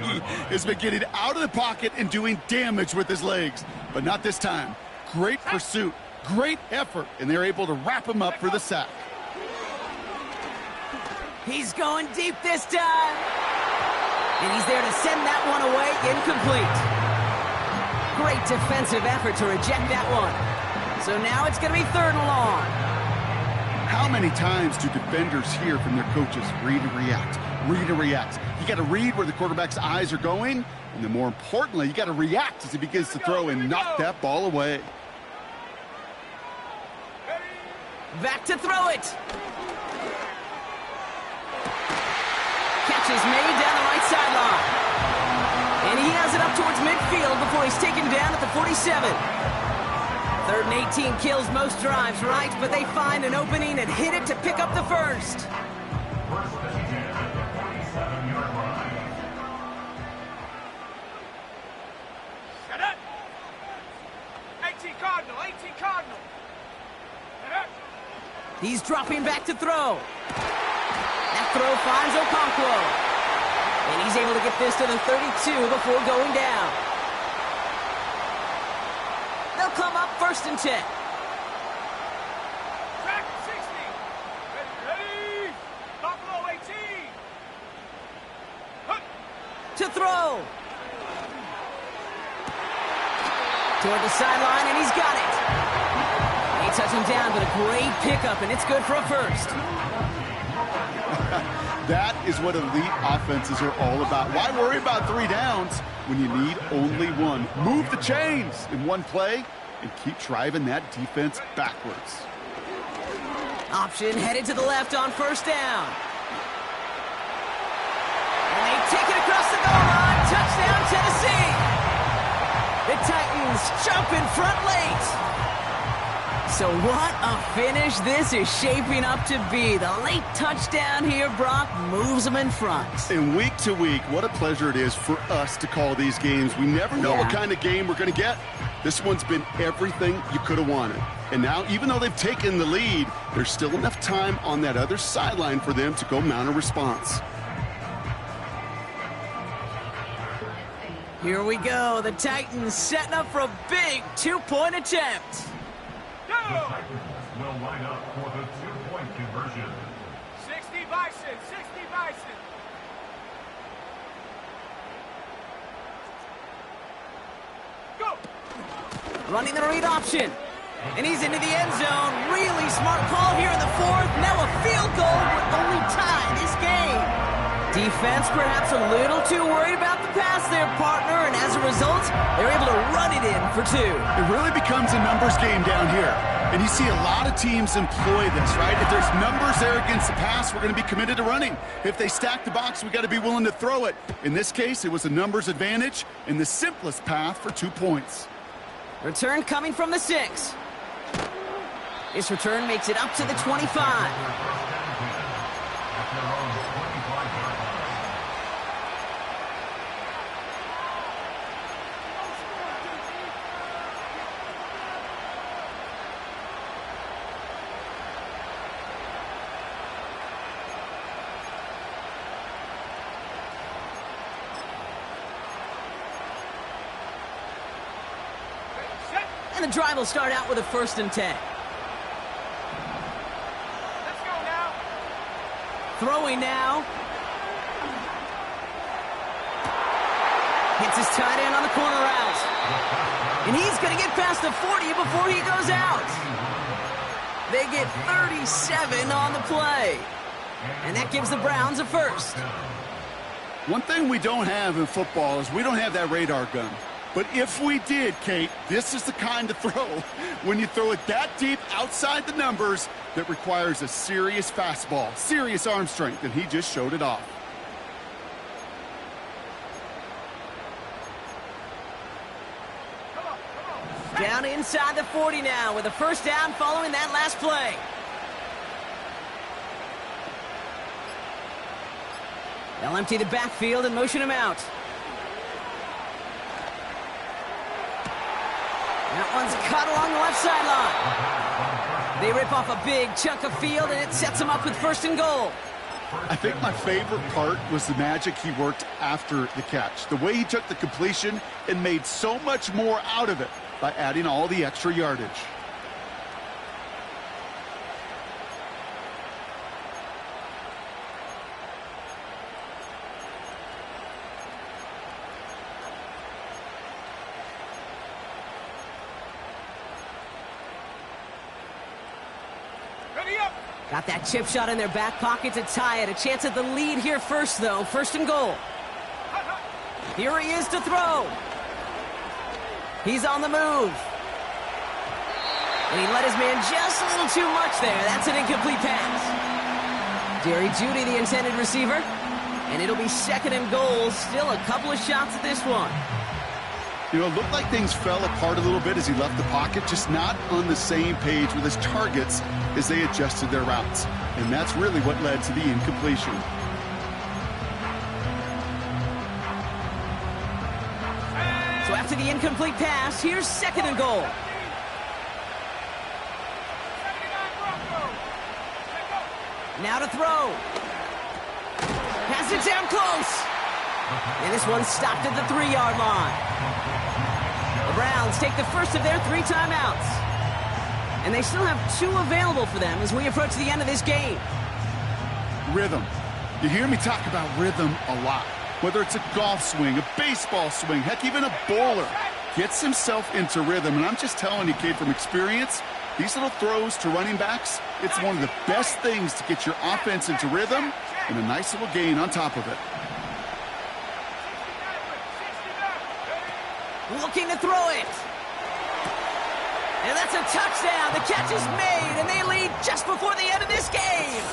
has been getting out of the pocket and doing damage with his legs, but not this time. Great pursuit, great effort, and they're able to wrap him up for the sack. He's going deep this time. And he's there to send that one away, incomplete. Great defensive effort to reject that one. So now it's going to be 3rd and long. How many times do defenders hear from their coaches, read and react, read and react? You got to read where the quarterback's eyes are going, and then more importantly, you got to react as he begins to throw and knock that ball away. Back to throw it. Catch is made down the right sideline. And he has it up towards midfield before he's taken down at the 47. 3rd and 18 kills most drives, right? But they find an opening and hit it to pick up the 1st. 1st and 10 at the 47-yard line. Shut up! 18 Cardinal! He's dropping back to throw. That throw finds Okonkwo. And he's able to get this to the 32 before going down. They'll come up 1st and 10. Track 60! Ready! Buffalo 18! Hook! To throw. Toward the sideline, and he's got it. They touch him down, but a great pickup, and it's good for a 1st. That is what elite offenses are all about. Why worry about 3 downs when you need only 1? Move the chains in one play and keep driving that defense backwards. Option headed to the left on 1st down. And they take it across the goal line. Touchdown, Tennessee. The Titans jump in front late. So what a finish this is shaping up to be. The late touchdown here, Brock, moves them in front. And week to week, what a pleasure it is for us to call these games. We never know what kind of game we're going to get. This one's been everything you could have wanted. And now, even though they've taken the lead, there's still enough time on that other sideline for them to go mount a response. Here we go. The Titans setting up for a big 2-point attempt. The Titans will line up for the 2-point conversion. 60 Bison! 60 Bison! Go! Running the read option. And he's into the end zone. Really smart call here in the 4th. Now a field goal would only tie this game. Defense perhaps a little too worried about the pass there, partner, and as a result, they're able to run it in for 2. It really becomes a numbers game down here. And you see a lot of teams employ this, right? If there's numbers there against the pass, we're going to be committed to running. If they stack the box, we got to be willing to throw it. In this case, it was a numbers advantage and the simplest path for 2 points. Return coming from the 6. This return makes it up to the 25. And the drive will start out with a 1st and 10. Let's go now. Throwing now. Hits his tight end on the corner route. And he's going to get past the 40 before he goes out. They get 37 on the play. And that gives the Browns a 1st. One thing we don't have in football is we don't have that radar gun. But if we did, Kate, this is the kind of throw when you throw it that deep outside the numbers that requires a serious fastball, serious arm strength, and he just showed it off. Down inside the 40 now with a 1st down following that last play. They'll empty the backfield and motion him out. That one's cut along the left sideline. They rip off a big chunk of field, and it sets them up with 1st and goal. I think my favorite part was the magic he worked after the catch. The way he took the completion and made so much more out of it by adding all the extra yardage. Ready up. Got that chip shot in their back pocket to tie it. A chance at the lead here first, though. 1st and goal. Here he is to throw. He's on the move. And he let his man just a little too much there. That's an incomplete pass. Jerry Jeudy, the intended receiver. And it'll be 2nd and goal. Still a couple of shots at this one. You know, it looked like things fell apart a little bit as he left the pocket, just not on the same page with his targets as they adjusted their routes. And that's really what led to the incompletion. So after the incomplete pass, here's 2nd and goal. 79 Broncos. Let's go. Now to throw. Pass it down close. And this one's stopped at the 3-yard line. The Browns take the first of their 3 timeouts. And they still have 2 available for them as we approach the end of this game. Rhythm. You hear me talk about rhythm a lot. Whether it's a golf swing, a baseball swing, heck, even a bowler gets himself into rhythm. And I'm just telling you, kid, from experience, these little throws to running backs, it's one of the best things to get your offense into rhythm and a nice little gain on top of it. Looking to throw it. And that's a touchdown. The catch is made, and they lead just before the end of this game.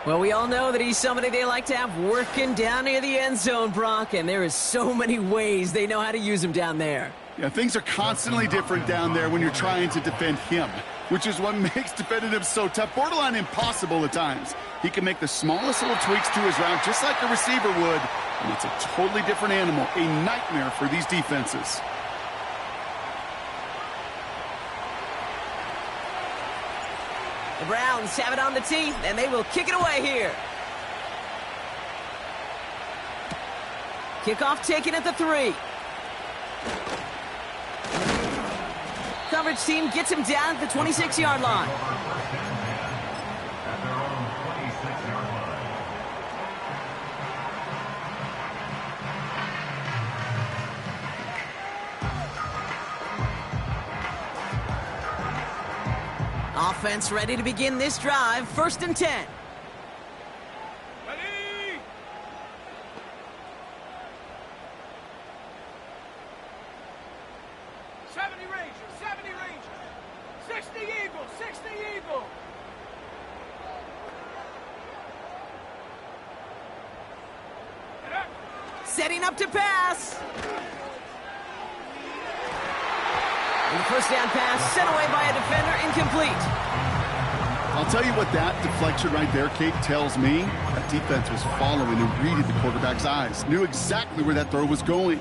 Well, we all know that he's somebody they like to have working down near the end zone, Brock, and there is so many ways they know how to use him down there. Yeah, things are constantly different down there when you're trying to defend him, which is what makes defending him so tough, borderline impossible at times. He can make the smallest little tweaks to his route just like a receiver would, and it's a totally different animal, a nightmare for these defenses. The Browns have it on the tee, and they will kick it away here. Kickoff taken at the 3. Coverage team gets him down at the 26-yard line. At their own 26-yard line. Offense ready to begin this drive. 1st and 10. Ready. 70 Rangers, 70 Rangers. 60 Eagles, 60 Eagles. Get up. Setting up to pass. And the 1st down pass sent away by a defender, incomplete. I'll tell you what that deflection right there, Kate, tells me. That defense was following and reading the quarterback's eyes, knew exactly where that throw was going.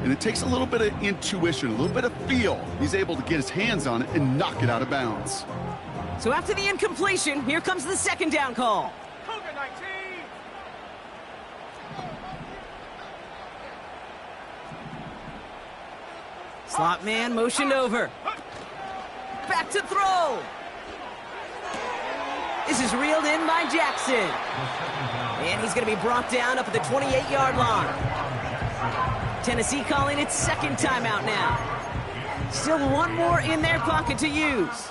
And it takes a little bit of intuition, a little bit of feel. He's able to get his hands on it and knock it out of bounds. So after the incompletion, here comes the 2nd down call. Cougar 19. Slot man motioned over. Back to throw. This is reeled in by Jackson. And he's going to be brought down up at the 28-yard line. Tennessee calling its second timeout now. Still one more in their pocket to use.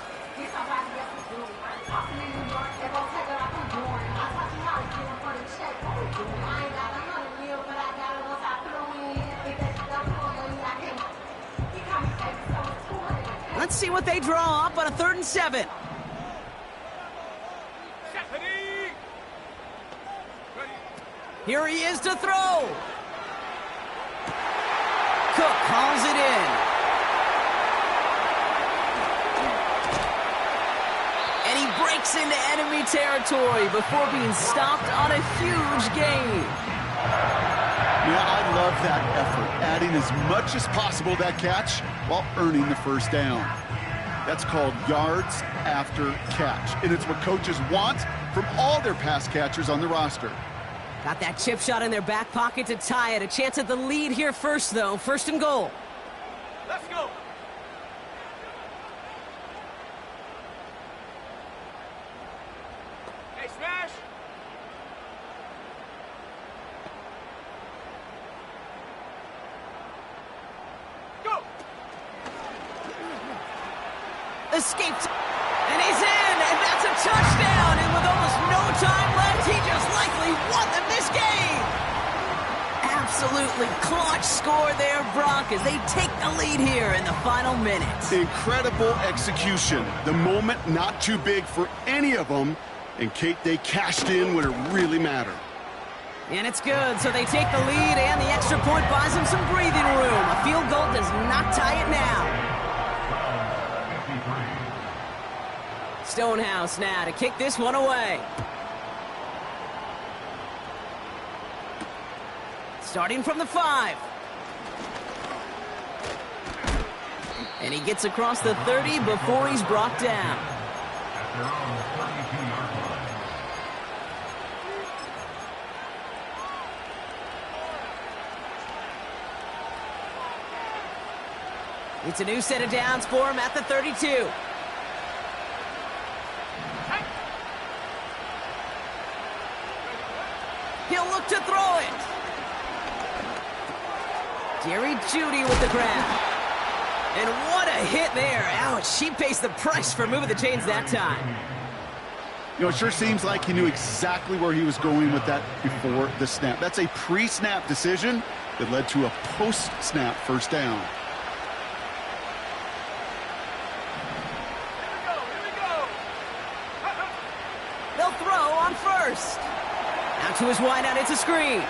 Let's see what they draw up on a 3rd and 7. Here he is to throw. Cook calls it in. And he breaks into enemy territory before being stopped on a huge gain. Yeah, I love that effort, adding as much as possible to that catch while earning the first down. That's called yards after catch, and it's what coaches want from all their pass catchers on the roster. Got that chip shot in their back pocket to tie it. A chance at the lead here first, though. 1st and goal. Let's go. Hey, Smash. Go. Escaped. And he's in, and that's a touchdown. And with almost no time left, he just likely won them this game. Absolutely clutch score there, Brock, as they take the lead here in the final minutes. Incredible execution. The moment not too big for any of them. And Kate, they cashed in when it really mattered. And it's good, so they take the lead, and the extra point buys them some breathing room. A field goal does not tie it now. Stonehouse now to kick this one away. Starting from the 5. And he gets across the 30 before he's brought down. At their own 32-yard line. It's a new set of downs for him at the 32. He'll look to throw it. Jerry Jeudy with the grab. And what a hit there. Ouch, she pays the price for moving the chains that time. You know, it sure seems like he knew exactly where he was going with that before the snap. That's a pre-snap decision that led to a post-snap first down. Here we go. They'll throw on 1st. Out to his wideout, it's a screen.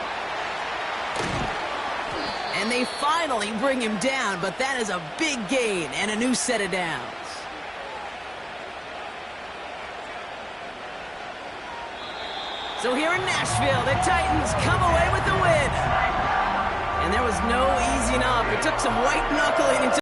And they finally bring him down, but that is a big gain and a new set of downs. So here in Nashville, the Titans come away with the win. And there was no easing up. It took some white knuckling.